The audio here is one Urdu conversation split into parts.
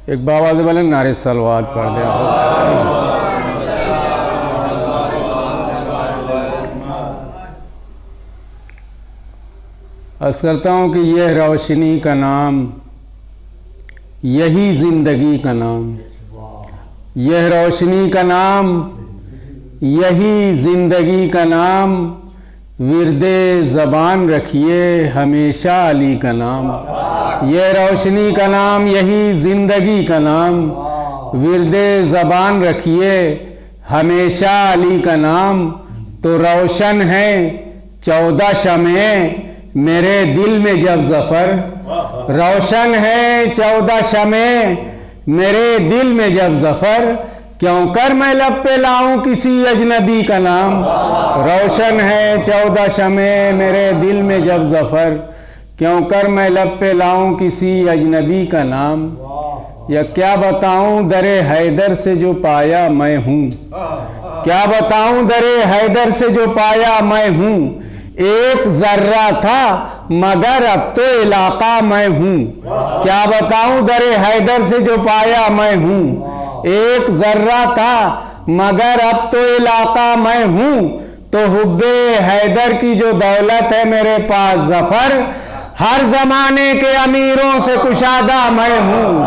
ایک باواز بلند نعرے صلوات پڑھ دیں. عرض کرتا ہوں کہ یہ روشنی کا نام، یہی زندگی کا نام، یہ روشنی کا نام، یہی زندگی کا نام، ورد زبان رکھیے ہمیشہ علی کا نام. یہ روشنی کا نام، یہی زندگی کا نام، ورد زبان رکھیے ہمیشہ علی کا نام. تو روشن ہے 14 شمعیں میرے دل میں جب ظفر، روشن ہے 14 شمعیں میرے دل میں جب ظفر، کیوں کر میں لب پہ لاؤں کسی اجنبی کا نام. روشن ہے 14 شمعیں میرے دل میں جب ظفر، کیوں کر میں لب پہ لاؤں کسی اجنبی کا نام. یا کیا بتاؤں در حیدر سے جو پایا میں ہوں، کیا بتاؤں در حیدر سے جو پایا میں ہوں. ایک ذرہ تھا مگر اب تو علاقہ میں ہوں. کیا بتاؤں در حیدر سے جو پایا میں ہوں. ایک ذرہ تھا مگر اب تو علاقہ میں ہوں. تو حب حیدر کی جو دولت ہے میرے پاس ظفر، ہر زمانے کے امیروں سے کشادہ میں ہوں.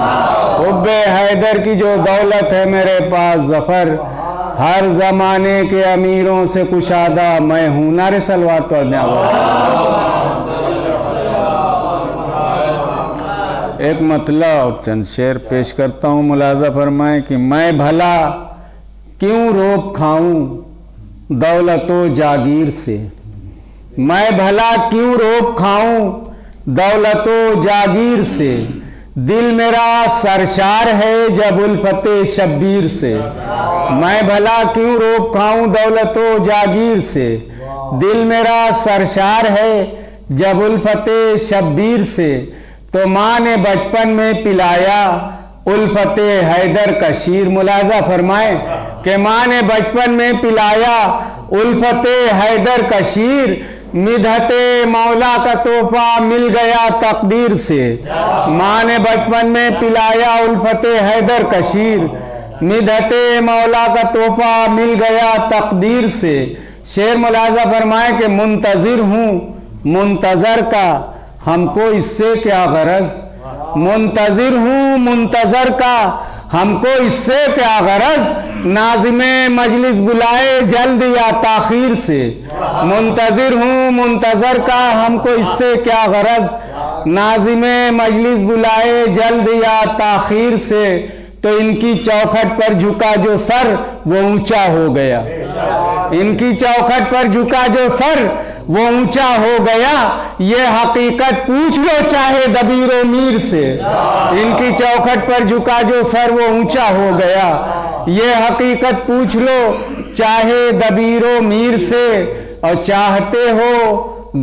حب حیدر کی جو دولت ہے میرے پاس ظفر، ہر زمانے کے امیروں سے کشادہ میں ہوں. نعرے صلوات پڑھ دیں. ایک مطلب چند شعر پیش کرتا ہوں، ملاحظہ فرمائیں کہ میں بھلا کیوں روب کھاؤں دولت و جاگیر سے. میں بھلا کیوں روب کھاؤں دولت و جاگیر سے. دل میرا سرشار ہے جب الفت شبیر سے. میں بھلا کیوں روب کھاؤں دولت و جاگیر سے. دل میرا سرشار ہے جب الفت شبیر سے. تو ماں نے بچپن میں پلایا الفت حیدر کا شیر. ملاحظہ فرمائیں کہ ماں نے بچپن میں پلایا الفت حیدر کا شیر. مدحت مولا کا تحفہ مل گیا تقدیر سے. ماں نے بچپن میں پلایا الفت حیدر کا شیر. مدحت مولا کا تحفہ مل گیا تقدیر سے. شعر ملاحظہ فرمائیں کہ منتظر ہوں منتظر کا، ہم کو اس سے کیا غرض. منتظر ہوں منتظر کا، ہم کو اس سے کیا غرض. ناظم مجلس بلائے جلد یا تاخیر سے. منتظر ہوں منتظر کا، ہم کو اس سے کیا غرض. ناظم مجلس بلائے جلد یا تاخیر سے. تو ان کی چوکھٹ پر جھکا جو سر وہ اونچا ہو گیا. ان کی چوکھٹ پر جھکا جو سر وہ اونچا ہو گیا. یہ حقیقت پوچھ لو چاہے دبیر و میر سے. ان کی چوکھٹ پر جھکا جو سر وہ اونچا ہو گیا. یہ حقیقت پوچھ لو چاہے دبیر و میر سے. اور چاہتے ہو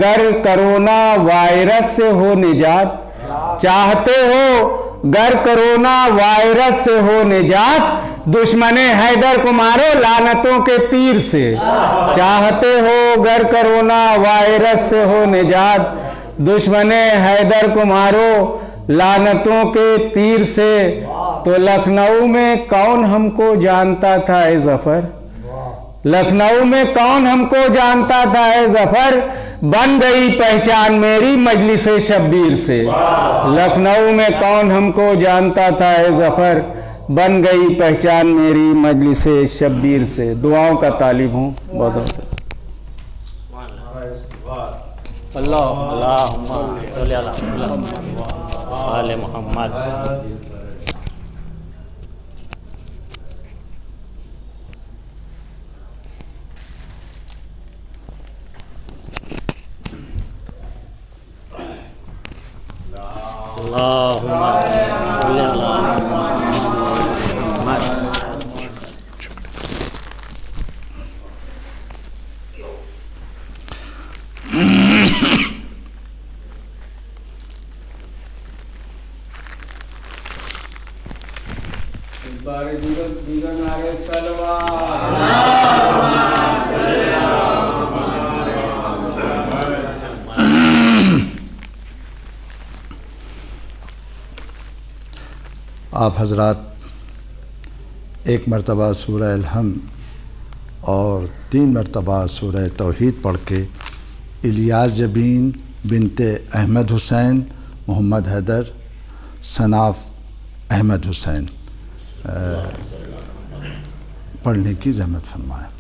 گر کرونا وائرس سے ہو نجات، چاہتے ہو گر کرونا وائرس سے ہو نجات. دشمن حیدر کو مارو لعنتوں کے تیر سے. چاہتے ہو گر کرونا وائرس سے ہو نجات. دشمن حیدر کو مارو لعنتوں کے تیر سے. تو لکھنؤ میں کون ہم کو جانتا تھا اے ظفر، لکھنؤ میں کون ہم کو جانتا تھا اے ظفر. بن گئی پہچان میری مجلس شبیر سے. لکھنؤ میں کون ہم کو جانتا تھا اے ظفر، بن گئی پہچان میری مجلس شبیر سے. دعاؤں کا طالب ہوں. بہت بہت اللہم صلی علی آل محمد. اللہم صلی علی محمد. دیگر نعرے صلوات. آپ حضرات ایک مرتبہ سورہ الحمد اور 3 مرتبہ سورہ توحید پڑھ کے الیاس جبین بنت احمد حسین محمد حیدر صناف احمد حسین پڑھنے کی زحمت فرمائیں۔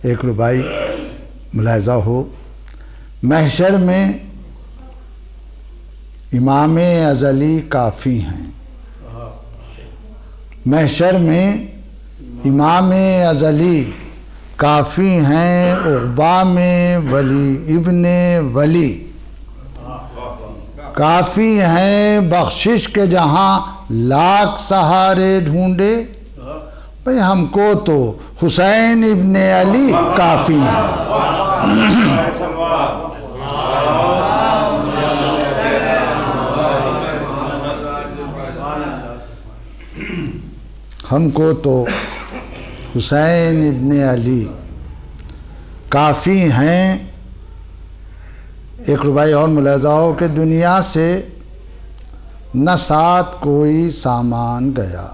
ایک ربائی ملاحظہ ہو، محشر میں امام ازلی کافی ہیں، محشر میں امام ازلی کافی ہیں، عقبہ میں ولی ابن ولی کافی ہیں، بخشش کے جہاں لاکھ سہارے ڈھونڈے، بھئی ہم کو تو حسین ابن علی کافی ہیں۔ ہم کو تو حسین ابن علی کافی ہیں۔ ایک ربائی اور ملاحظہ ہو کہ دنیا سے نہ ساتھ کوئی سامان گیا،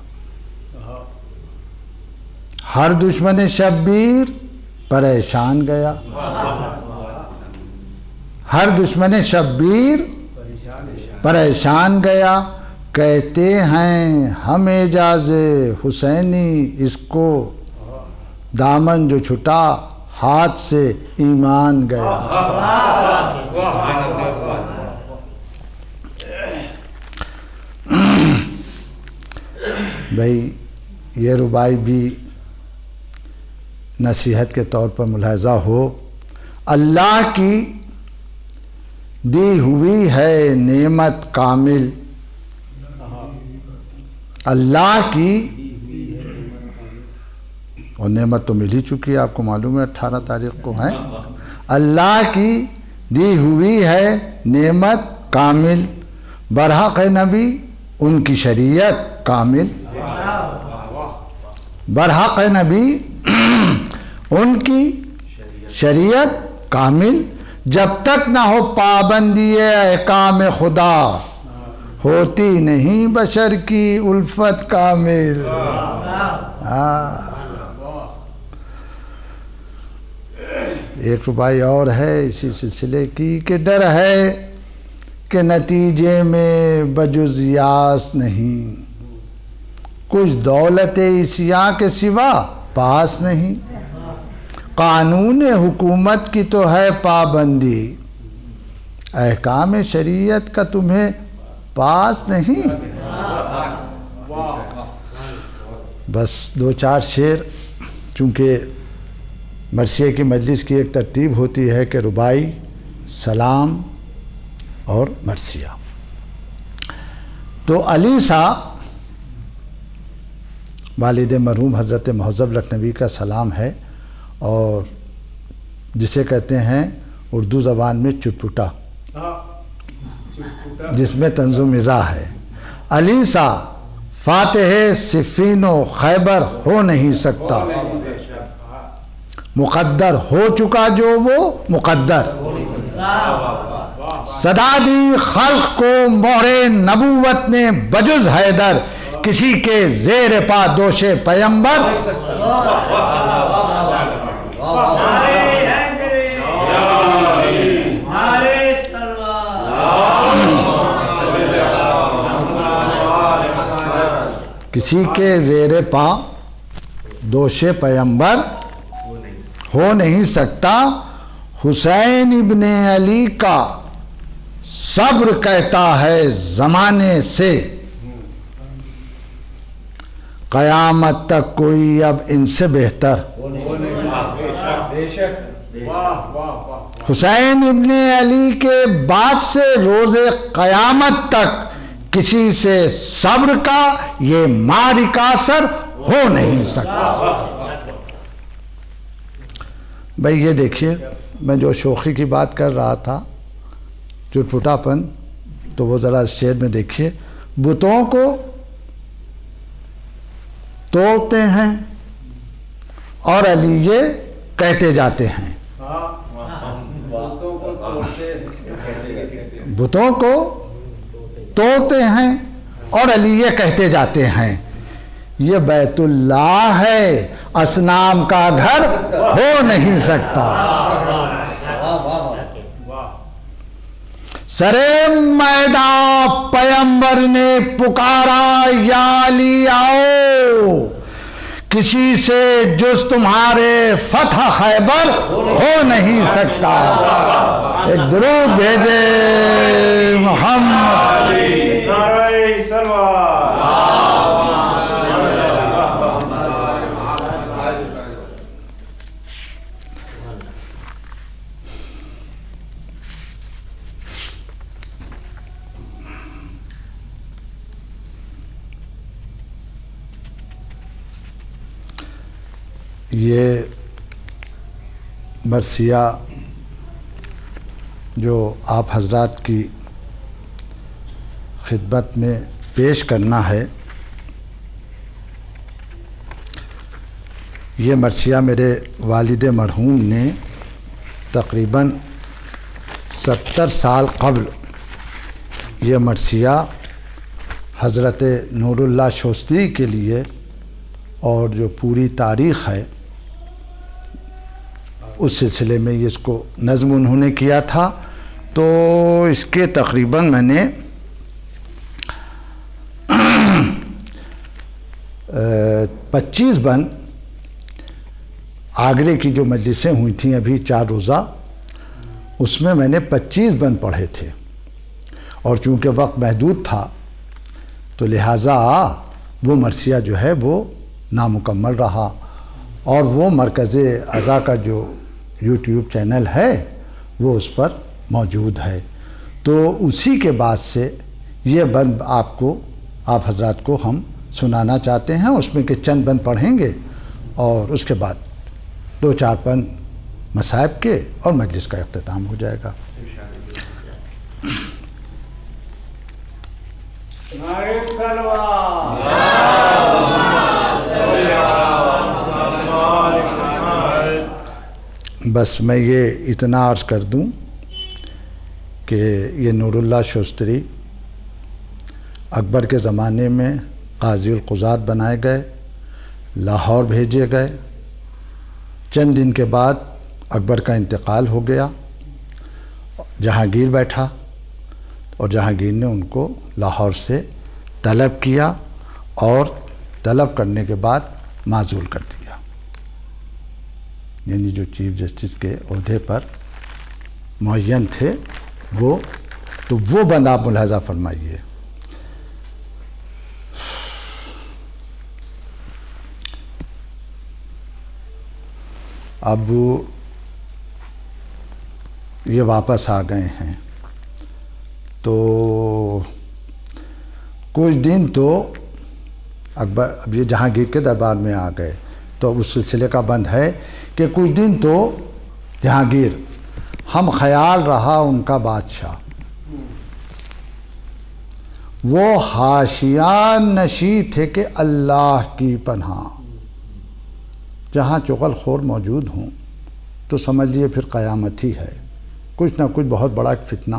ہر دشمن شبیر پریشان گیا، ہر دشمن شبیر پریشان گیا، کہتے ہیں ہم اعجاز حسینی، اس کو دامن جو چھٹا ہاتھ سے ایمان گیا۔ بھائی یہ ربائی بھی نصیحت کے طور پر ملاحظہ ہو، اللہ کی دی ہوئی ہے نعمت کامل، اللہ کی، اور نعمت تو مل ہی چکی ہے، آپ کو معلوم ہے 18 تاریخ کو ہے، اللہ کی دی ہوئی ہے نعمت کامل، برحق نبی ان کی شریعت کامل، برحق نبی ان کی شریعت کامل، جب تک نہ ہو پابندی احکام خدا ہوتی نہیں بشر کی الفت کامل۔ ایک ربائی اور ہے اسی سلسلے کی کہ ڈر ہے کہ نتیجے میں بجز یاس نہیں، کچھ دولت عشیاء کے سوا پاس نہیں، قانون حکومت کی تو ہے پابندی، احکام شریعت کا تمہیں پاس نہیں۔ بس 2-4 شعر، چونکہ مرثیے کی مجلس کی ایک ترتیب ہوتی ہے کہ ربائی، سلام اور مرثیہ۔ تو علی صاحب والد مرحوم حضرت مہذب لکھنوی کا سلام ہے، اور جسے کہتے ہیں اردو زبان میں چٹپٹا، جس میں طنز و مزاح ہے۔ علی سا فاتح صفین و خیبر ہو نہیں سکتا، مقدر ہو چکا جو وہ مقدر، صدا دی خلق کو مہر نبوت نے بجز حیدر، کسی کے زیر پا دوش پیمبر۔ کسی کے زیر پا دوش پیمبر ہو نہیں سکتا، حسین ابن علی کا صبر کہتا ہے زمانے سے، قیامت تک کوئی اب ان سے بہتر حسین ابن علی کے بعد سے روز قیامت تک کسی سے صبر کا یہ معرکہ اثر ہو نہیں سکتا۔ بھائی یہ دیکھیے، میں جو شوخی کی بات کر رہا تھا، چٹپٹا پن، تو وہ ذرا شعر میں دیکھیے، بتوں کو توڑتے ہیں اور علی یہ کہتے جاتے ہیں، بتوں کو توڑتے ہیں اور علی یہ کہتے جاتے ہیں، یہ بیت اللہ ہے، اصنام کا گھر ہو نہیں سکتا۔ سرے میدان پیمبر نے پکارا یا علی آؤ، کسی سے جز تمہارے فتح خیبر ہو نہیں سکتا۔ ایک درود بھیجے محمد۔ یہ مرثیہ جو آپ حضرات کی خدمت میں پیش کرنا ہے، یہ مرثیہ میرے والد مرحوم نے تقریباً 70 سال قبل یہ مرثیہ حضرت نور اللہ شوستری کے لیے، اور جو پوری تاریخ ہے اس سلسلے میں اس کو نظم انہوں نے کیا تھا، تو اس کے تقریباً میں نے 25 بند، آگرے کی جو مجلسیں ہوئی تھیں ابھی 4 روزہ، اس میں نے 25 بند پڑھے تھے، اور چونکہ وقت محدود تھا تو لہٰذا وہ مرثیہ جو ہے وہ نامکمل رہا، اور وہ مرکز اعضاء کا جو یوٹیوب چینل ہے وہ اس پر موجود ہے، تو اسی کے بعد سے یہ بند آپ حضرات کو ہم سنانا چاہتے ہیں۔ اس میں کے چند بند پڑھیں گے اور اس کے بعد 2-4 بند مصائب کے، اور مجلس کا اختتام ہو جائے گا۔ بس میں یہ اتنا عرض کر دوں کہ یہ نور اللہ شوستری اکبر کے زمانے میں قاضی القضات بنائے گئے، لاہور بھیجے گئے، چند دن کے بعد اکبر کا انتقال ہو گیا، جہانگیر بیٹھا، اور جہانگیر نے ان کو لاہور سے طلب کیا، اور طلب کرنے کے بعد معزول کر دیا، یعنی جو چیف جسٹس کے عہدے پر معین تھے وہ، تو وہ بند آپ ملاحظہ فرمائیے۔ اب یہ واپس آ گئے ہیں، تو کچھ دن تو اکبر، اب یہ جہانگیر کے دربار میں آ گئے، تو اس سلسلے کا بند ہے کہ کچھ دن تو جہانگیر، ہم خیال رہا ان کا بادشاہ، وہ حاشیہ نشی تھے کہ اللہ کی پناہ، جہاں چغل خور موجود ہوں تو سمجھ لیے پھر قیامت ہی ہے، کچھ نہ کچھ بہت بڑا فتنہ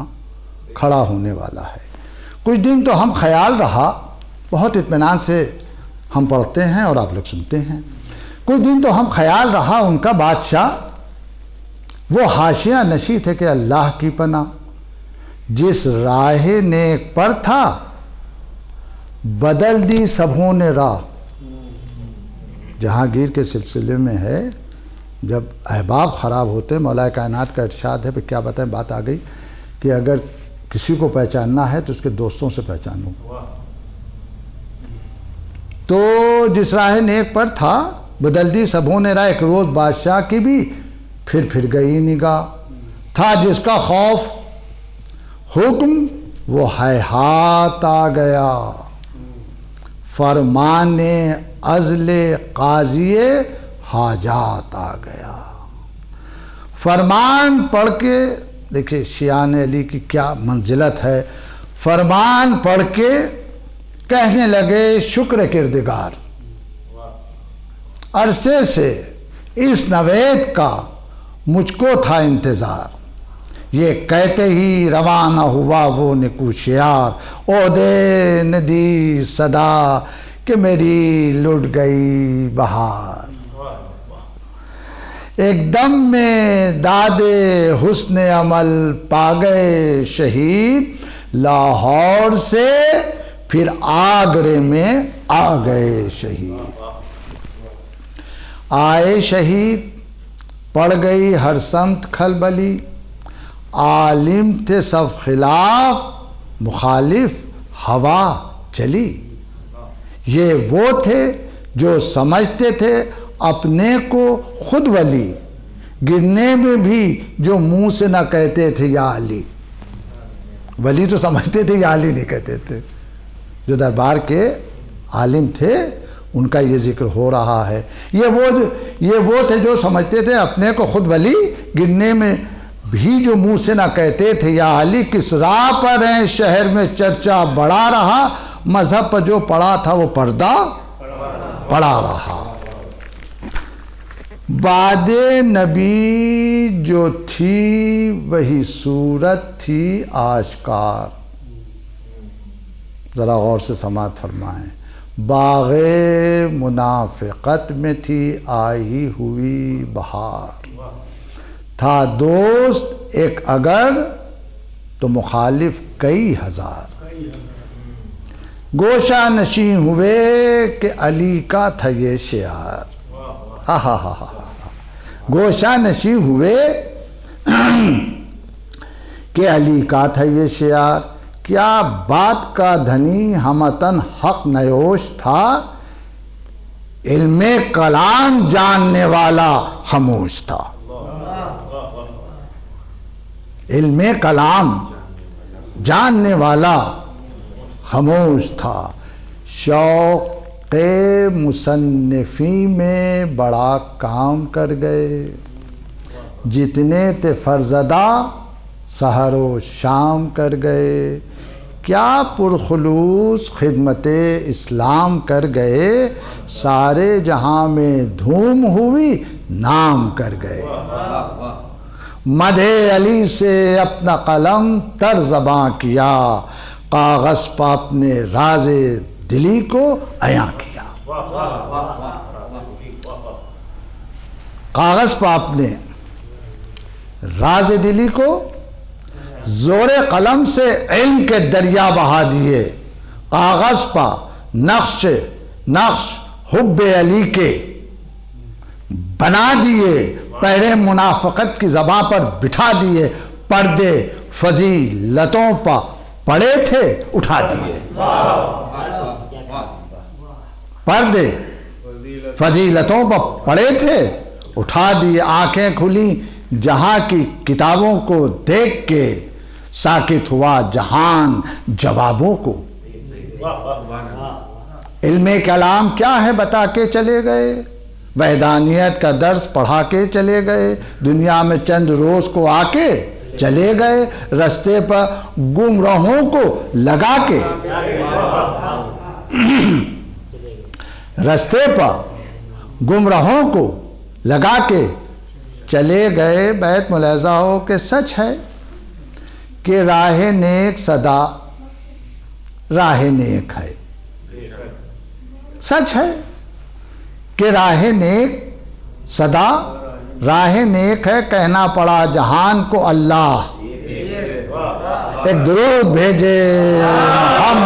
کھڑا ہونے والا ہے۔ کچھ دن تو ہم خیال رہا، بہت اطمینان سے ہم پڑھتے ہیں اور آپ لوگ سنتے ہیں، کچھ دن تو ہم خیال رہا ان کا بادشاہ، وہ حاشیہ نشی تھے کہ اللہ کی پناہ، جس راہ نیک پر تھا بدل دی سبھوں نے راہ۔ جہانگیر کے سلسلے میں ہے، جب احباب خراب ہوتے، مولا کائنات کا ارشاد ہے، پھر کیا بتائیں، بات آ گئی کہ اگر کسی کو پہچاننا ہے تو اس کے دوستوں سے پہچانو، تو جس راہ نیک پر تھا بدل دی سبھوں نے راہ۔ ایک روز بادشاہ کی بھی پھر گئی نگاہ، تھا جس کا خوف حکم وہ ہیہات آ گیا، فرمان عزل قاضی حاجات آ گیا۔ فرمان پڑھ کے دیکھیں شیعان علی کی کیا منزلت ہے، فرمان پڑھ کے کہنے لگے شکر کردگار، عرصے سے اس نوید کا مجھ کو تھا انتظار، یہ کہتے ہی روانہ ہوا وہ نکوشیار، عہدے نے دی صدا کہ میری لٹ گئی بہار، ایک دم میں داد حسن عمل پا گئے شہید، لاہور سے پھر آگرے میں آ گئے شہید، آئے شہید پڑ گئی ہر سمت کھلبلی، عالم تھے سب خلاف مخالف ہوا چلی، یہ وہ تھے جو سمجھتے تھے اپنے کو خود ولی، گرنے میں بھی جو منہ سے نہ کہتے تھے یا علی، ولی تو سمجھتے تھے یا علی نہیں کہتے تھے، جو دربار کے عالم تھے ان کا یہ ذکر ہو رہا ہے، یہ وہ تھے جو سمجھتے تھے اپنے کو خود ولی، گرنے میں بھی جو منہ سے نہ کہتے تھے یا علی، کس راہ پر ہیں شہر میں چرچا بڑا رہا، مذہب پر جو پڑا تھا وہ پردہ پڑا رہا، بعد نبی جو تھی وہی صورت تھی آشکار، ذرا غور سے سماعت فرمائیں، باغ منافقت میں تھی آئی ہوئی بہار، تھا دوست ایک اگر تو مخالف کئی ہزار، گوشہ نشیں ہوئے کہ علی کا تھا یہ شعار، گوشہ نشیں ہوئے کہ علی کا تھا یہ شعار، کیا بات کا دھنی ہمتن حق نیوش تھا، علم کلام جاننے والا خاموش تھا، علم کلام جاننے والا خاموش تھا، شوق مصنفی میں بڑا کام کر گئے، جتنے تھے فرزدہ سحر و شام کر گئے، کیا پرخلوص خدمت اسلام کر گئے، سارے جہاں میں دھوم ہوئی نام کر گئے، مدح علی سے اپنا قلم تر زباں کیا، کاغذ پہ اپنے راز دلی کو عیاں کیا، کاغذ پہ اپنے راز دلی کو زور قلم سے علم کے دریا بہا دیے، کاغذ پہ نقش حب علی کے بنا دیے، پہرے منافقت کی زباں پر بٹھا دیے، پردے فضیلتوں پہ پڑے تھے اٹھا دیے، پردے فضیلتوں پر پڑے تھے اٹھا دیے، آنکھیں کھلی جہاں کی کتابوں کو دیکھ کے، ساکت ہوا جہان جوابوں کو، علم کلام کیا ہے بتا کے چلے گئے، وحدانیت کا درس پڑھا کے چلے گئے، دنیا میں چند روز کو آ کے چلے گئے، رستے پر گمراہوں کو لگا کے، رستے پر گمراہوں کو لگا کے چلے گئے، بیت ملاحظہ ہو کہ سچ ہے کہ راہ نیک صدا راہ نیک ہے، سچ ہے کہ راہ نیک صدا راہ نیک ہے، کہنا پڑا جہان کو اللہ ایک درود بھیجے ہم،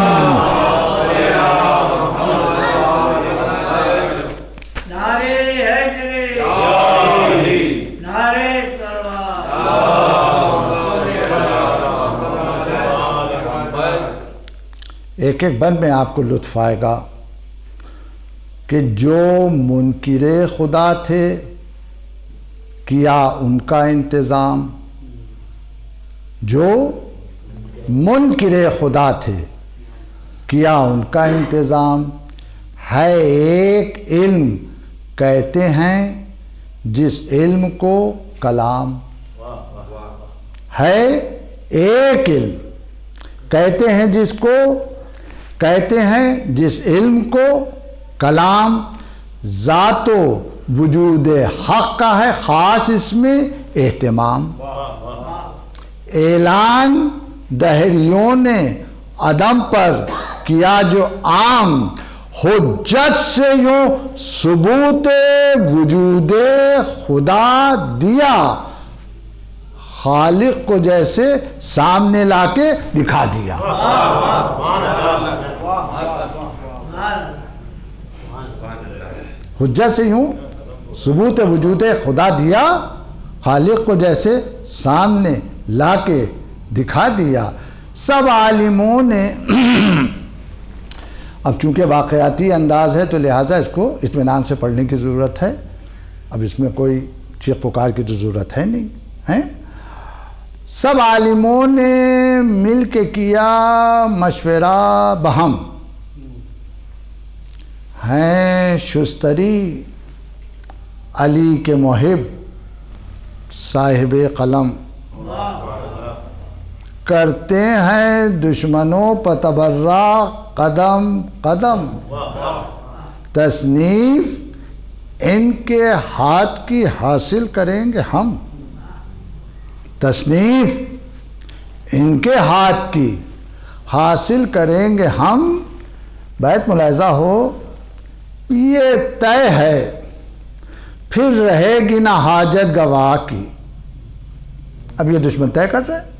ایک ایک بند میں آپ کو لطف آئے گا کہ جو منکر خدا تھے کیا ان کا انتظام، جو منکر خدا تھے کیا ان کا انتظام، ہے ایک علم کہتے ہیں جس علم کو کلام، ہے ایک علم کہتے ہیں جس کو کہتے ہیں جس علم کو کلام، ذات و وجود حق کا ہے خاص اس میں اہتمام، اعلان دہریوں نے عدم پر کیا جو عام، حجت سے یوں ثبوت وجود خدا دیا، خالق کو جیسے سامنے لا کے دکھا دیا۔ حجت سے یوں ثبوت وجود خدا دیا، خالق کو جیسے سامنے لا کے دکھا دیا۔ سب عالموں نے اب چونکہ واقعاتی انداز ہے تو لہٰذا اس کو اطمینان سے پڑھنے کی ضرورت ہے، اب اس میں کوئی چیخ پکار کی تو ضرورت ہے نہیں ہے۔ سب عالموں نے مل کے کیا مشورہ بہم، ہیں شستری علی کے محب صاحب قلم، کرتے ہیں دشمنوں پر تبرہ قدم قدم، تصنیف ان کے ہاتھ کی حاصل کریں گے ہم، تصنیف ان کے ہاتھ کی حاصل کریں گے ہم۔ بیت ملاحظہ ہو، یہ طے ہے پھر رہے گی نہ حاجت گواہ کی، اب یہ دشمن طے کر رہے ہیں،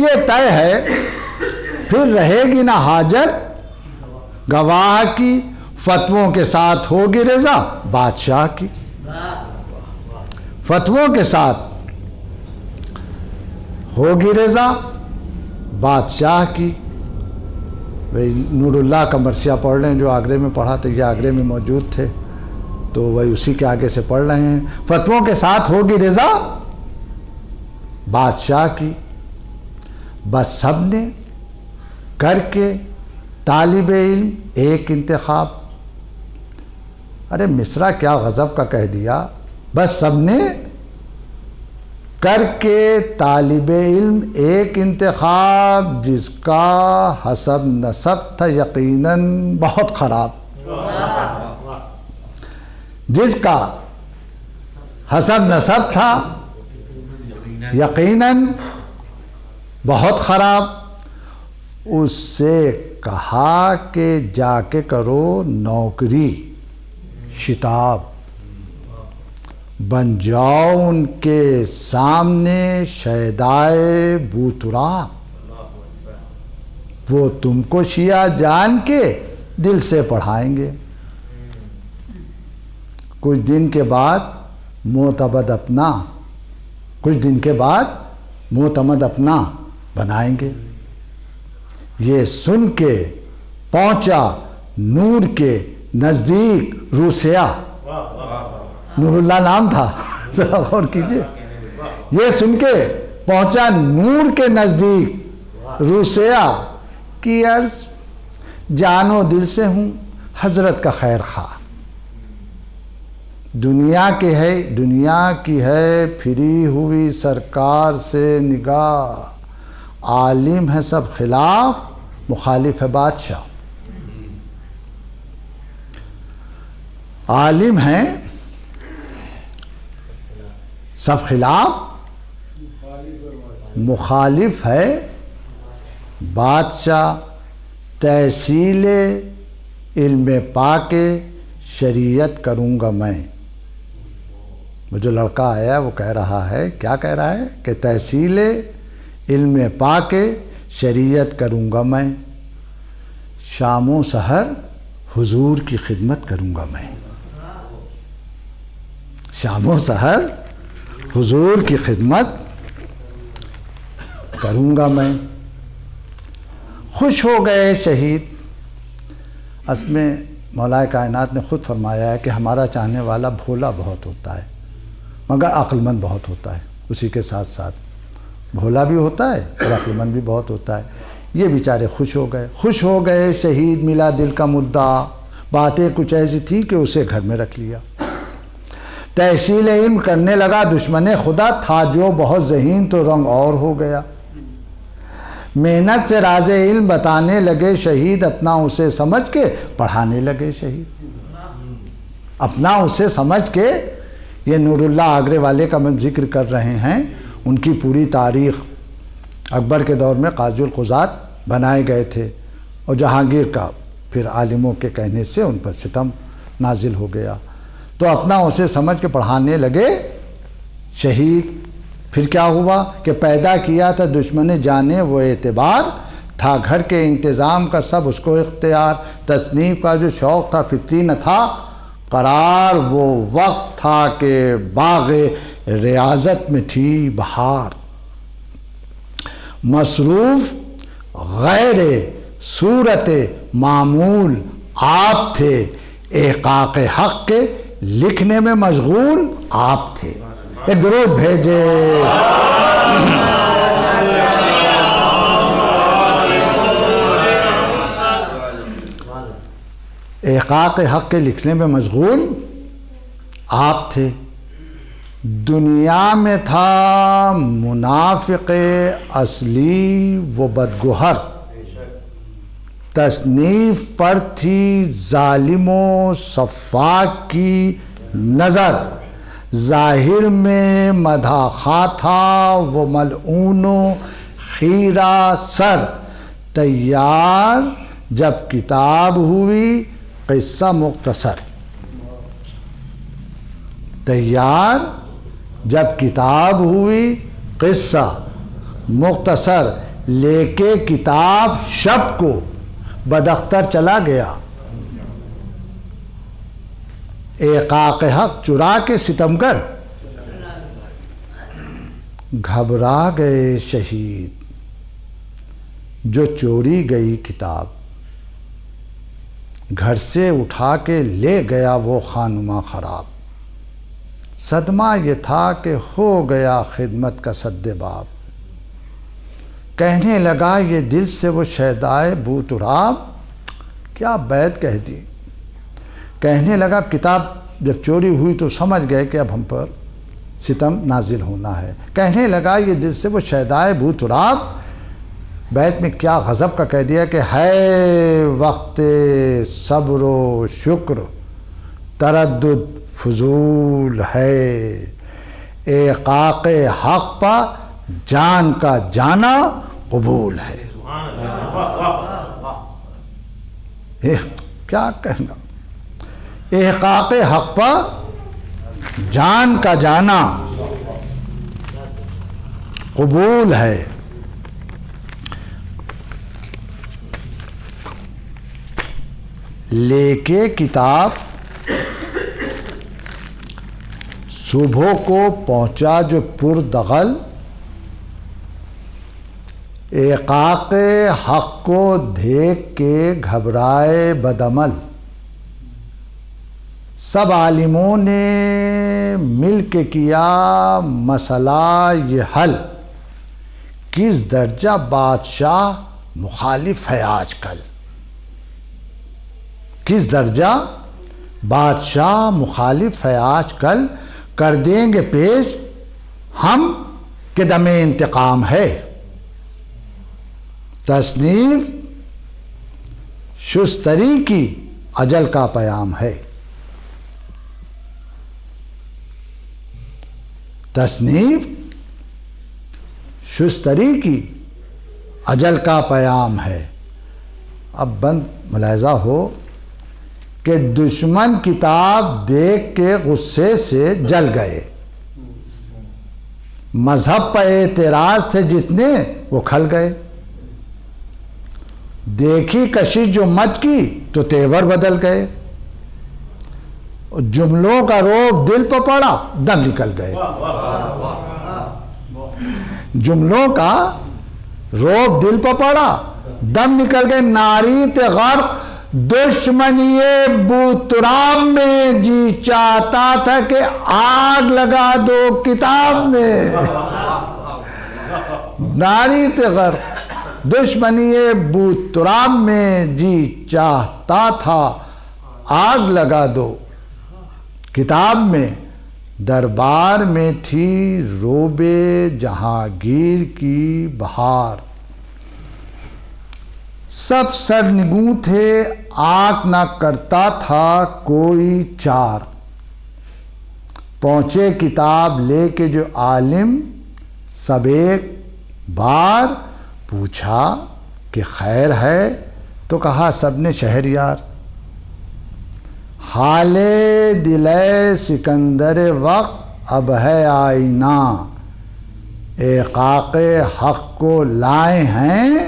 یہ طے ہے پھر رہے گی نہ حاجت گواہ کی، فتووں کے ساتھ ہوگی رضا بادشاہ کی، فتووں کے ساتھ ہوگی رضا بادشاہ کی۔ بھئی نور اللہ کا مرثیہ پڑھ رہے ہیں، جو آگرے میں پڑھا تھا، یہ آگرے میں موجود تھے تو وہی اسی کے آگے سے پڑھ رہے ہیں۔ فتووں کے ساتھ ہوگی رضا بادشاہ کی، بس سب نے کر کے طالب علم ایک انتخاب، ارے مصرع کیا غضب کا کہہ دیا، بس سب نے کر کے طالب علم ایک انتخاب، جس کا حسب نسب تھا یقیناً بہت خراب، جس کا حسب نسب تھا یقیناً بہت خراب، اس سے کہا کہ جا کے کرو نوکری شتاب، بن جاؤ ان کے سامنے شیدائے بوترا، وہ تم کو شیعہ جان کے دل سے پڑھائیں گے، کچھ دن کے بعد معتمد اپنا، کچھ دن کے بعد معتمد اپنا بنائیں گے۔ یہ سن کے پہنچا نور کے نزدیک روسیا، نور اللہ نام تھا، ذرا غور کیجئے، یہ سن کے پہنچا نور کے نزدیک روسیا کی عرض، جانو دل سے ہوں حضرت کا خیر خواہ، دنیا کی ہے پھری ہوئی سرکار سے نگاہ، عالم ہے سب خلاف مخالف ہے بادشاہ، عالم ہے سب خلاف مخالف ہے بادشاہ، تحصیل علم پا کے شریعت کروں گا میں۔ وہ جو لڑکا آیا وہ کہہ رہا ہے، کیا کہہ رہا ہے کہ تحصیل علم پا کے شریعت کروں گا میں، شام و سحر حضور کی خدمت کروں گا میں، شام و سحر حضور کی خدمت کروں گا میں۔ خوش ہو گئے شہید، اصل میں مولا کائنات نے خود فرمایا ہے کہ ہمارا چاہنے والا بھولا بہت ہوتا ہے، مگر عقل مند بہت ہوتا ہے، اسی کے ساتھ ساتھ بھولا بھی ہوتا ہے اور عقل مند بھی بہت ہوتا ہے۔ یہ بیچارے خوش ہو گئے، شہید ملا دل کا مدعا، باتیں کچھ ایسی تھی کہ اسے گھر میں رکھ لیا۔ تحصیل علم کرنے لگا دشمن خدا، تھا جو بہت ذہین تو رنگ اور ہو گیا۔ محنت سے راز علم بتانے لگے شہید، اپنا اسے سمجھ کے پڑھانے لگے شہید، اپنا اسے سمجھ کے۔ یہ نور اللہ آگرے والے کا میں ذکر کر رہے ہیں، ان کی پوری تاریخ۔ اکبر کے دور میں قاضی القضات بنائے گئے تھے، اور جہانگیر کا پھر عالموں کے کہنے سے ان پر ستم نازل ہو گیا، تو اپنا اسے سمجھ کے پڑھانے لگے شہید۔ پھر کیا ہوا کہ پیدا کیا تھا دشمن جانے وہ اعتبار، تھا گھر کے انتظام کا سب اس کو اختیار، تصنیف کا جو شوق تھا فطری نہ تھا قرار، وہ وقت تھا کہ باغ ریاضت میں تھی بہار، مصروف غیر صورت معمول آپ تھے، احقاق حق کے لکھنے میں مشغول آپ تھے۔ ایک درود بھیجے۔ احقاق حق کے لکھنے میں مشغول آپ تھے، دنیا میں تھا منافق اصلی وہ بدگہر، تصنیف پر تھی ظالم و صفاق کی نظر، ظاہر میں مدح خواہ تھا وہ ملعون و خیرہ سر، تیار جب کتاب ہوئی قصہ مختصر، تیار جب کتاب ہوئی قصہ مختصر، لے کے کتاب شب کو بداختر چلا گیا، احقاق حق چرا کے ستمگر، گھبرا گئے شہید جو چوری گئی کتاب، گھر سے اٹھا کے لے گیا وہ خانمہ خراب، صدمہ یہ تھا کہ ہو گیا خدمت کا سد باب، کہنے لگا یہ دل سے وہ شیدائے بو تراب، کیا بیت کہہ دی، کہنے لگا کتاب جب چوری ہوئی تو سمجھ گئے کہ اب ہم پر ستم نازل ہونا ہے، کہنے لگا یہ دل سے وہ شیدائے بو تراب، بیت میں کیا غضب کا کہہ دیا کہ ہے وقت صبر و شکر تردد فضول ہے، احقاق حق پا جان کا جانا قبول ہے۔ کیا کہنا، احقاق حق پا جان کا جانا قبول ہے، لے کے کتاب صبح کو پہنچا جو پردغل، احقاق حق کو دیکھ کے گھبرائے بدعمل، سب عالموں نے مل کے کیا مسئلہ یہ حل، کس درجہ بادشاہ مخالف ہے آج کل، کس درجہ بادشاہ مخالف ہے آج کل، کر دیں گے پیش ہم کہ دم انتقام ہے، تصنیف شستری کی اجل کا پیام ہے، تصنیف شستری کی اجل کا پیام ہے۔ اب بند ملاحظہ ہو کہ دشمن کتاب دیکھ کے غصے سے جل گئے، مذہب پر اعتراض تھے جتنے وہ کھل گئے، دیکھی کشش جو مت کی تو تیور بدل گئے، جملوں کا روب دل پہ پڑا دم نکل گئے، جملوں کا روب دل پہ پڑا دم نکل گئے، ناری تے غرق دشمنی بوترام میں جی چاہتا تھا کہ آگ لگا دو کتاب میں. ناری تغر دشمنی بوترام میں جی چاہتا تھا آگ لگا دو کتاب میں. دربار میں تھی روب جہانگیر کی بہار. سب سرنگوں تھے آنکھ نہ کرتا تھا کوئی چار. پہنچے کتاب لے کے جو عالم سب ایک بار پوچھا کہ خیر ہے تو کہا سب نے شہریار. حال دل سکندر وقت اب ہے آئینہ احقاق حق کو لائے ہیں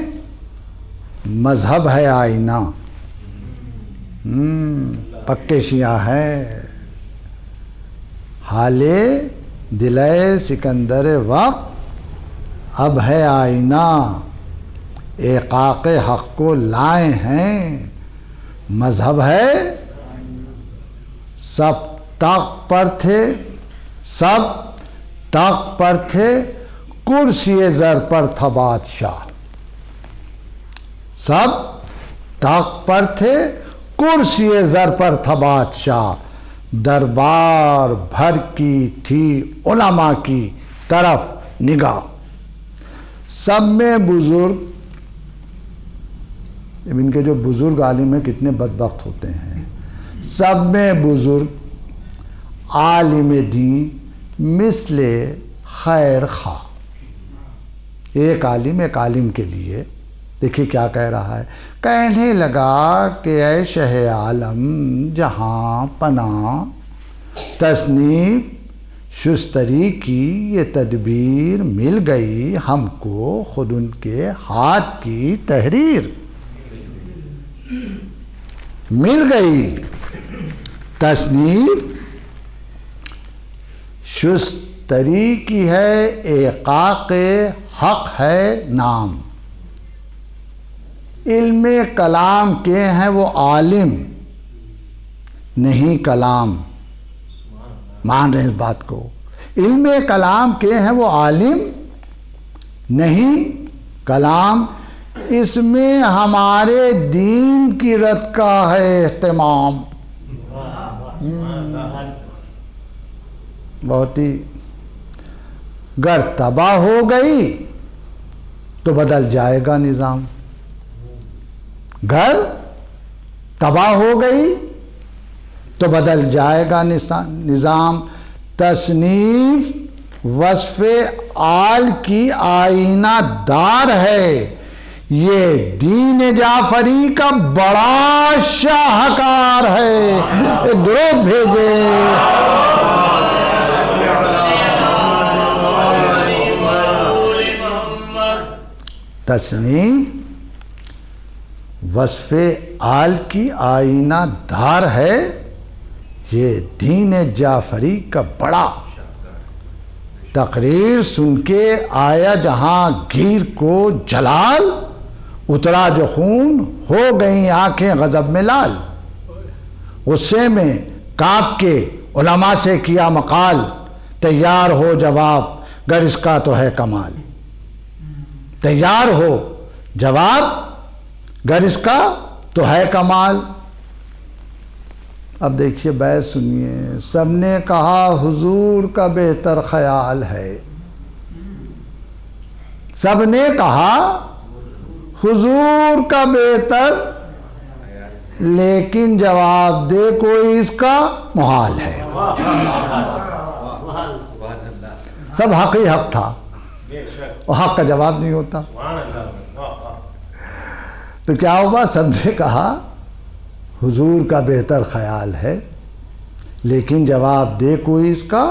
مذہب ہے آئینہ. پکے شیعہ ہے. حال دل سکندر وقت اب ہے آئینہ احقاق حق کو لائے ہیں مذہب ہے. سب تخت پر تھے سب تخت پر تھے کرسی زر پر تھا بادشاہ. سب تخت پر تھے کرسی زر پر تھا بادشاہ. دربار بھر کی تھی علماء کی طرف نگاہ. سب میں بزرگ، ان کے جو بزرگ عالم ہیں کتنے بدبخت ہوتے ہیں. سب میں بزرگ عالم دین مثل خیر خواہ. ایک عالم کے لیے دیکھیے کیا کہہ رہا ہے. کہنے لگا کہ اے شہ عالم جہاں پناہ تصنیف شستری کی یہ تدبیر مل گئی ہم کو خود ان کے ہاتھ کی تحریر مل گئی. تصنیف شستری کی ہے احقاق حق ہے نام. علم کلام کے ہیں وہ عالم نہیں کلام. مان رہے ہیں اس بات کو. علم کلام کے ہیں وہ عالم نہیں کلام. اس میں ہمارے دین کی رد کا ہے اہتمام. بہت ہی گر تباہ ہو گئی تو بدل جائے گا نظام. گھر تباہ ہو گئی تو بدل جائے گا نظام. تصنیف وصف آل کی آئینہ دار ہے یہ دین جعفری کا بڑا شاہکار ہے. درود بھیجے. تصنیف وصف آل کی آئینہ دار ہے یہ دین جعفری کا بڑا. تقریر سن کے آیا جہاں گیر کو جلال اترا جو خون ہو گئیں آنکھیں غضب میں لال. غصے میں کانپ کے علماء سے کیا مقال تیار ہو جواب گر اس کا تو ہے کمال. تیار ہو جواب گر اس کا تو ہے کمال. اب دیکھیے بیت سنیے. سب نے کہا حضور کا بہتر خیال ہے. سب نے کہا حضور کا بہتر لیکن جواب دے کوئی اس کا محال ہے. سب حق ہی حق تھا اور حق کا جواب نہیں ہوتا. تو کیا ہوا؟ سب نے کہا حضور کا بہتر خیال ہے لیکن جواب دے کوئی اس کا.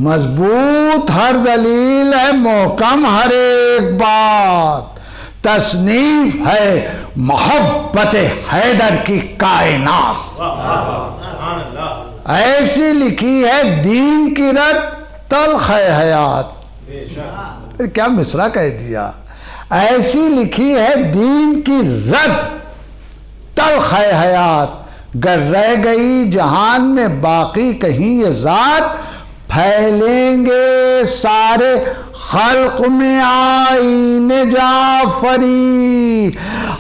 مضبوط ہر دلیل ہے محکم ہر ایک بات. تصنیف ہے محبت حیدر کی کائنات. ایسی لکھی ہے دین کی رد تلخ ہے حیات. کیا مصرع کہہ دیا. ایسی لکھی ہے دین کی رد تلخ ہے حیات، گر رہ گئی جہان میں باقی کہیں یہ ذات، پھیلیں گے سارے خلق میں آئین جعفری،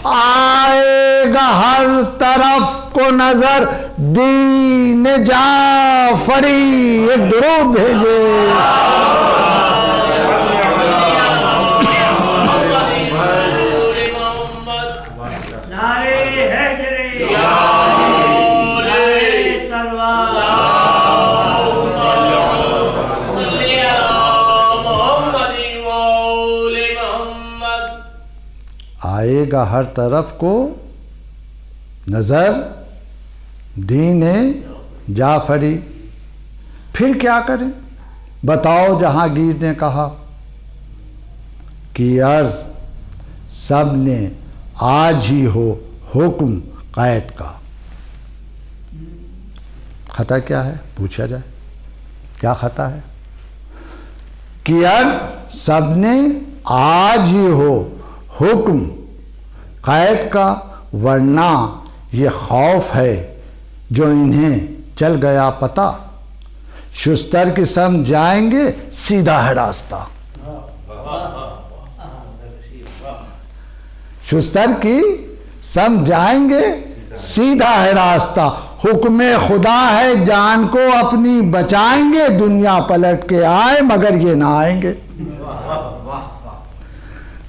آئے گا ہر طرف کو نظر دین جعفری۔ ایک درود بھیجے۔ آئے گا ہر طرف کو نظر دین جعفری۔ پھر کیا کریں؟ بتاؤ جہانگیر نے کہا کہ عرض سب نے آج ہی ہو حکم قید کا۔ خطا کیا ہے؟ پوچھا جائے کیا خطا ہے؟ کہ عرض سب نے آج ہی ہو حکم قید کا، ورنہ یہ خوف ہے جو انہیں چل گیا پتہ، شستر کی سمجھ جائیں گے سیدھا ہے راستہ۔ شستر کی سمجھ جائیں گے سیدھا ہے راستہ، حکم خدا ہے جان کو اپنی بچائیں گے، دنیا پلٹ کے آئے مگر یہ نہ آئیں گے۔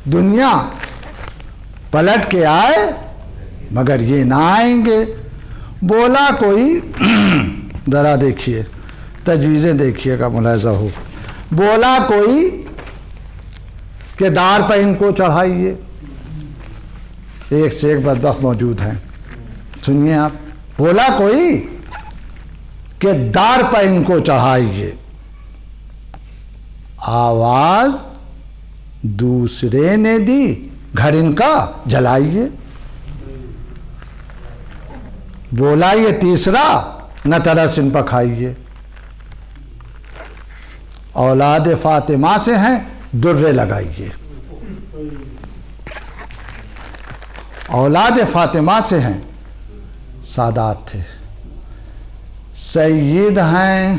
دنیا پلٹ کے آئے مگر یہ نہ آئیں گے۔ بولا کوئی ذرا دیکھیے، تجویزیں دیکھیے گا، ملاحظہ ہو۔ بولا کوئی کہ دار پہ ان کو چڑھائیے، ایک سے ایک بدبخت موجود ہیں، سنیے آپ۔ بولا کوئی کہ دار پہ ان کو چڑھائیے، آواز دوسرے نے دی گھر ان کا جلائیے۔ بولا یہ تیسرا نہ ترس ان پر کھائیے، اولاد فاطمہ سے ہیں درے لگائیے۔ اولاد فاطمہ سے ہیں، سادات تھے، سید ہیں،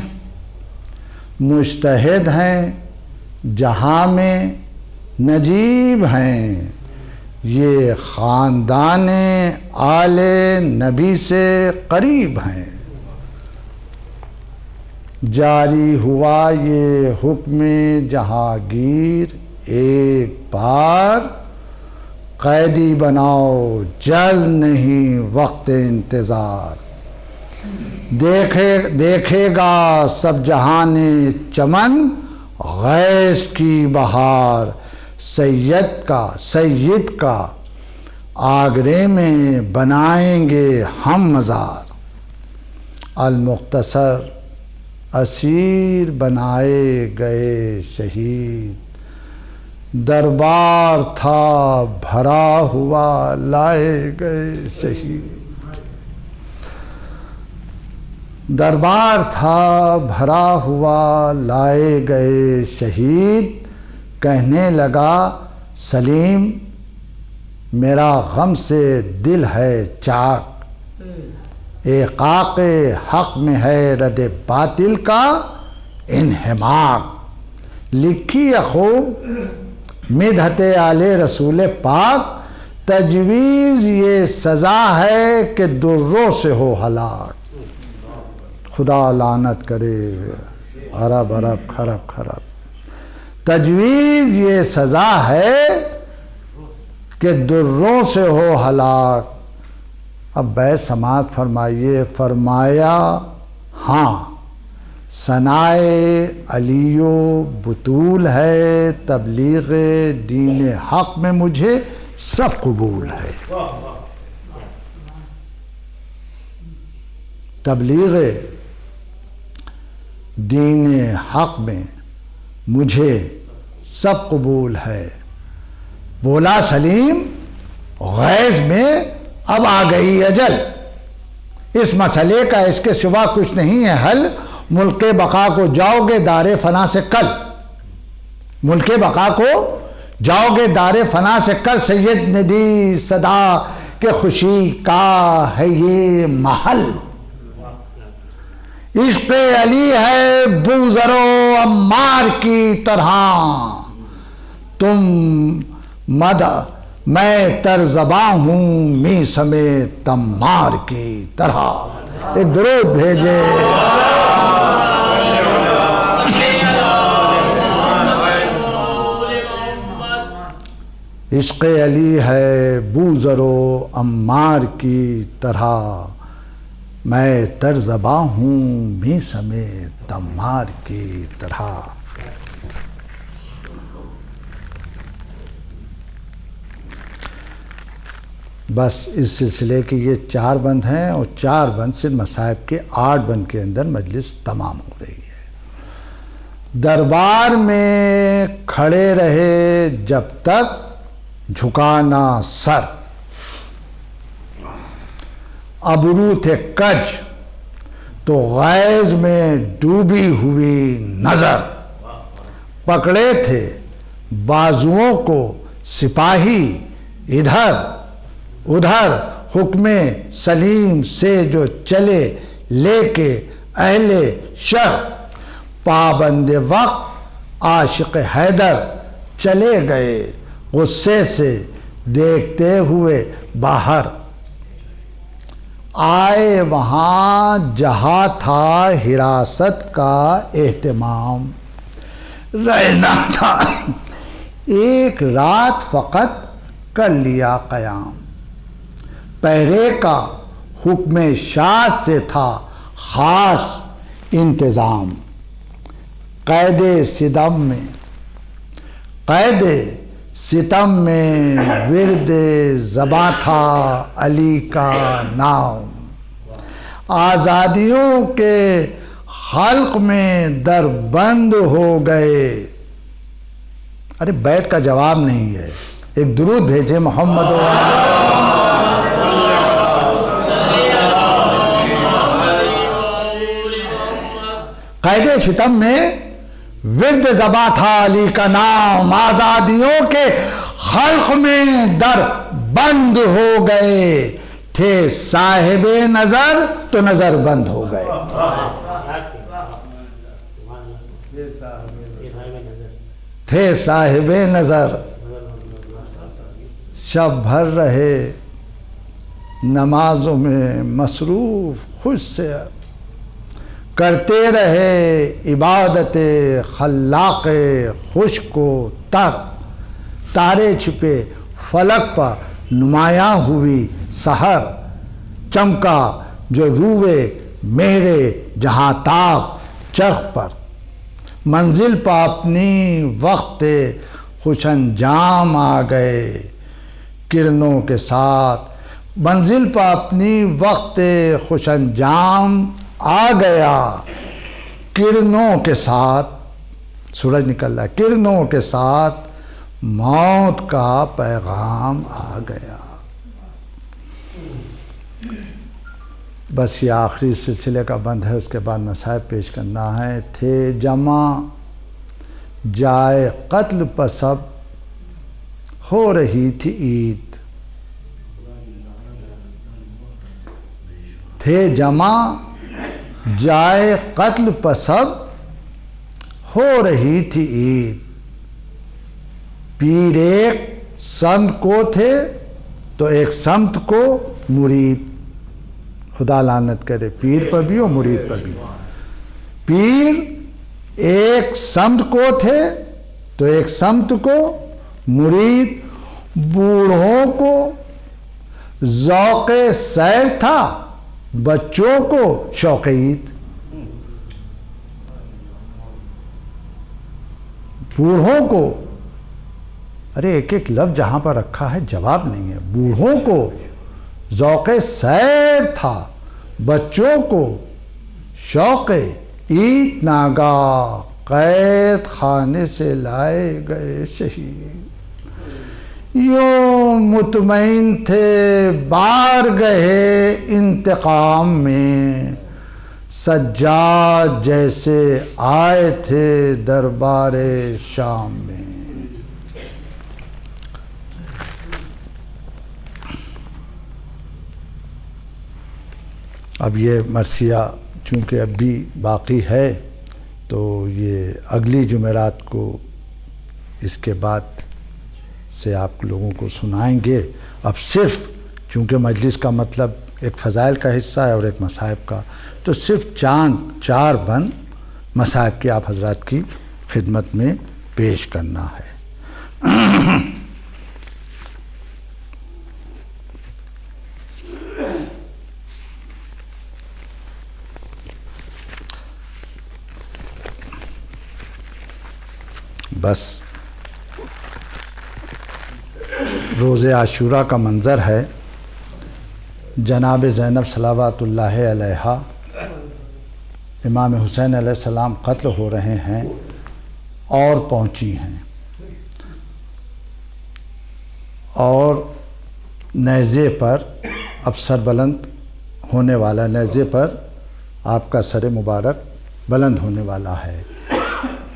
مجتہد ہیں، جہاں میں نجیب ہیں، یہ خاندان آل نبی سے قریب ہیں۔ جاری ہوا یہ حکم جہانگیر ایک بار، قیدی بناؤ جل نہیں وقت انتظار، دیکھے گا سب جہان چمن غیث کی بہار، سید کا آگرے میں بنائیں گے ہم مزار، المختصر اسیر بنائے گئے شہید، دربار تھا بھرا ہوا لائے گئے شہید، دربار تھا بھرا ہوا لائے گئے شہید، کہنے لگا سلیم میرا غم سے دل ہے چاک، احقاق حق میں ہے رد باطل کا انہماک، لکھی خوب مدحت آل رسول پاک، تجویز یہ سزا ہے کہ دروں سے ہو ہلاک، خدا لعنت کرے عرب عرب خرب خرب، تجویز یہ سزا ہے کہ دروں سے ہو ہلاک۔ اب بیت سماعت فرمائیے، فرمایا ہاں ثنائے علی و بطول ہے، تبلیغ دین حق میں مجھے سب قبول ہے، تبلیغ دین حق میں مجھے سب قبول ہے۔ بولا سلیم غیظ میں اب آ گئی اجل، اس مسئلے کا اس کے سوا کچھ نہیں ہے حل، ملک بقا کو جاؤ گے دار فنا سے کل، ملک بقا کو جاؤ گے دار فنا سے کل، سید نے دی صدا کہ خوشی کا ہے یہ محل. عشق علی ہے بوذر و عمار کی طرح، تم مدح میں ترزباں ہوں میثم تمار کی طرح. ایک درود بھیجے. عشق علی ہے بوذر و عمار کی طرح، میں ترزباں ہوں میثم تمار کی طرح. بس اس سلسلے کے یہ 4 بند ہیں، اور 4 بند سے مصائب کے 8 بند کے اندر مجلس تمام ہو رہی ہے. دربار میں کھڑے رہے جب تک جھکانا سر، ابرو تھے کج تو غیظ میں ڈوبی ہوئی نظر، پکڑے تھے بازوؤں کو سپاہی ادھر ادھر، حکم سلیم سے جو چلے لے کے اہل شر، پابند وقت عاشق حیدر چلے گئے غصے سے دیکھتے ہوئے باہر. آئے وہاں جہاں تھا حراست کا اہتمام، رہنا تھا ایک رات فقط کر لیا قیام. پہرے کا حکم شاہ سے تھا خاص انتظام، قید ستم میں ورد زباں تھا علی کا نام. آزادیوں کے خلق میں در بند ہو گئے. ارے بیت کا جواب نہیں ہے، ایک درود بھیجے محمد قید ستم میں ورد زباں تھا علی کا نام، آزادیوں کے خلق میں در بند ہو گئے، تھے صاحب نظر تو نظر بند ہو گئے. تھے صاحب نظر شب بھر رہے نمازوں میں مصروف، خوش سے کرتے رہے عبادت خلاق خشک و تر. تارے چھپے فلک پر نمایاں ہوئی سحر، چمکا جو روئے مہرے جہاں تاب چرخ پر. منزل پہ اپنی وقت خوش انجام آ گئے کرنوں کے ساتھ. منزل پہ اپنی وقت خوش انجام آ گیا کرنوں کے ساتھ. سورج نکل رہا ہے، کرنوں کے ساتھ موت کا پیغام آ گیا. بس یہ آخری سلسلے کا بند ہے، اس کے بعد مصائب پیش کرنا ہے. تھے جمع جائے قتل پر سب، ہو رہی تھی عید. تھے جمع جائے قتل پر سب، ہو رہی تھی عید. پیر ایک سمت کو تھے تو ایک سمت کو مرید. خدا لعنت کرے پیر پر بھی اور مرید پر بھی. پیر ایک سمت کو تھے تو ایک سمت کو مرید. بوڑھوں کو ذوق سیر تھا، بچوں کو شوق عید. بوڑھوں کو، ارے ایک ایک لفظ جہاں پر رکھا ہے جواب نہیں ہے. بوڑھوں کو ذوق سیر تھا، بچوں کو شوق عید. ناگاہ قید خانے سے لائے گئے شہید. یوں مطمئن تھے بارگہ انتقام میں، سجاد جیسے آئے تھے دربار شام میں. اب یہ مرثیہ چونکہ اب بھی باقی ہے تو یہ اگلی جمعرات کو اس کے بعد سے آپ لوگوں کو سنائیں گے. اب صرف چونکہ مجلس کا مطلب ایک فضائل کا حصہ ہے اور ایک مصائب کا، تو صرف چار بند مصائب کی آپ حضرات کی خدمت میں پیش کرنا ہے. بس روز عاشوراء کا منظر ہے. جناب زینب صلوات اللہ علیہا امام حسین علیہ السلام قتل ہو رہے ہیں اور پہنچی ہیں، اور نیزے پر اب سر بلند ہونے والا، نیزے پر آپ کا سر مبارک بلند ہونے والا ہے.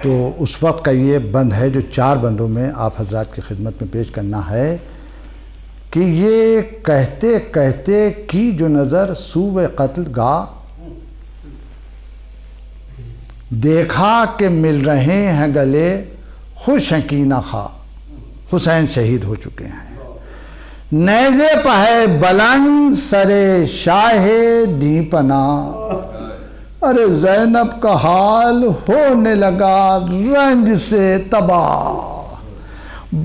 تو اس وقت کا یہ بند ہے جو 4 بندوں میں آپ حضرات کی خدمت میں پیش کرنا ہے کہ یہ کہتے کہتے کی جو نظر سوئے قتل گاہ، دیکھا کہ مل رہے ہیں گلے خوش ہیں کی نہ خواہ، حسین شہید ہو چکے ہیں. نیزے پہ ہے بلند سر شاہ دی پناہ، ارے زینب کا حال ہونے لگا رنج سے تباہ.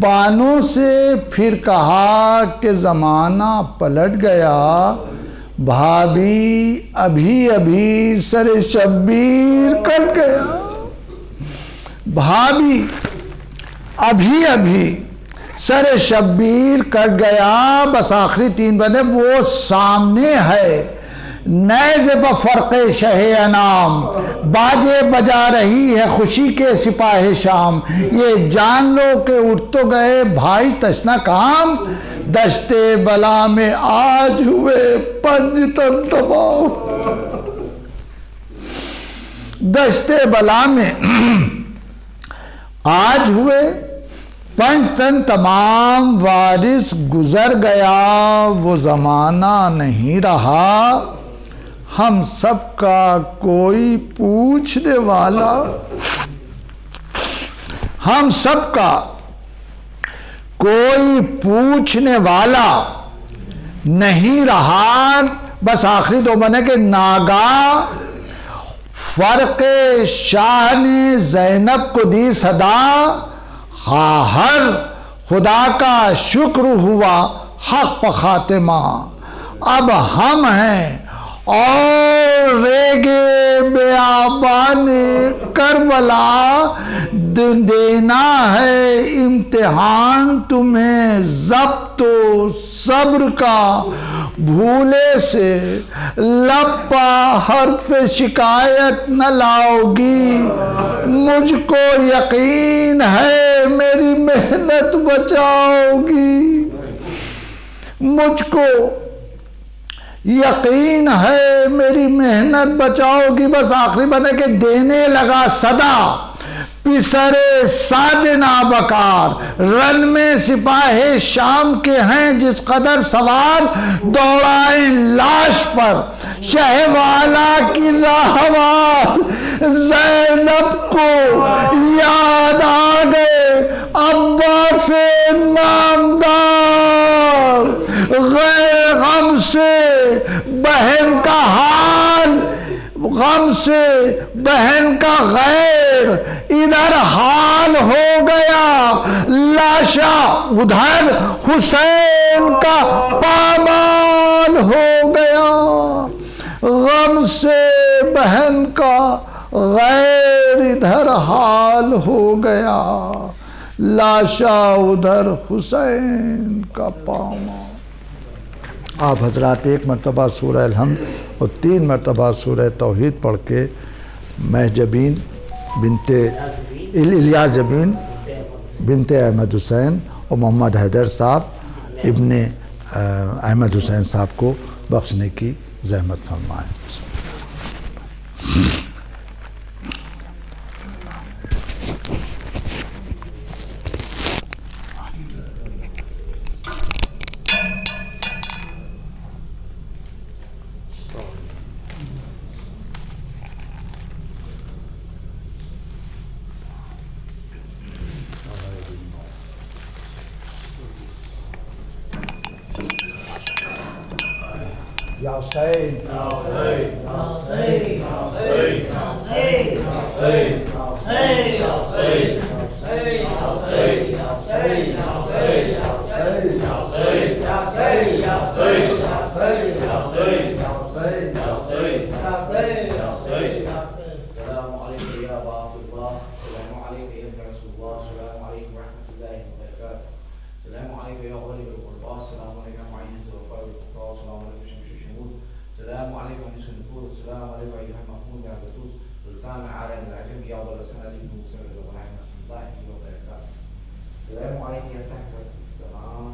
بانوں سے پھر کہا کہ زمانہ پلٹ گیا، بھابھی ابھی سر شبیر کٹ گیا. بھابھی ابھی سر شبیر کٹ گیا. بس آخری 3 بندے وہ سامنے ہے. نیزے پہ فرق شہ انام، باجے بجا رہی ہے خوشی کے سپاہ شام. یہ جان لو کہ اٹھ تو گئے بھائی تشنا کام، دشتے بلا میں آج ہوئے پنج تن تمام. دشتے بلا میں آج ہوئے پنج تن تمام. وارث گزر گیا وہ زمانہ نہیں رہا، ہم سب کا کوئی پوچھنے والا، ہم سب کا کوئی پوچھنے والا نہیں رہا. بس آخری 2 بنے کہ ناگاہ فرق شاہ نے زینب کو دی صدا، ہر خدا کا شکر ہوا حق پہ خاتمہ. اب ہم ہیں اور ریگے بیابان کربلا، دینا ہے امتحان تمہیں ضبط و صبر کا. بھولے سے لب پہ حرف شکایت نہ لاؤ گی، مجھ کو یقین ہے میری محنت بچاؤ گی. مجھ کو یقین ہے میری محنت بچاؤ گی. بس آخری بنے کہ دینے لگا صدا پسرے سادنا بکار، رن میں سپاہ شام کے ہیں جس قدر سوار، دوڑائیں لاش پر شہوالا کی راہوار. زینب کو یاد آ گئے عباس نامدار، غیر غم سے بہن کا حال، غم سے بہن کا غیر ادھر حال ہو گیا. لاشا ادھر حسین کا پامال ہو گیا. غم سے بہن کا غیر ادھر حال ہو گیا. لاشا ادھر حسین کا پامال. آپ حضرات 1 مرتبہ سورہ الحمد اور 3 مرتبہ سورہ توحید پڑھ کے مہجبین بنت الیاس جبین بنت احمد حسین اور محمد حیدر صاحب ابن احمد حسین صاحب کو بخشنے کی زحمت فرمائیں. یا حسین السلام عليكم يا أبا عبد الله، السلام عليكم يا ابن رسول الله، السلام عليكم ورحمة الله وبركاته، السلام عليكم يا غالب الغرباء، السلام عليكم يا معين الوفاء والتقوى، السلام عليكم شمس الشموس، السلام عليكم أنيس النفوس، السلام عليكم أيها المحمود يا بطوس، سلطان عالم العجم يا ضل سنة ابن مسلم ورحمة الله وبركاته، السلام عليكم يا صاحب السلام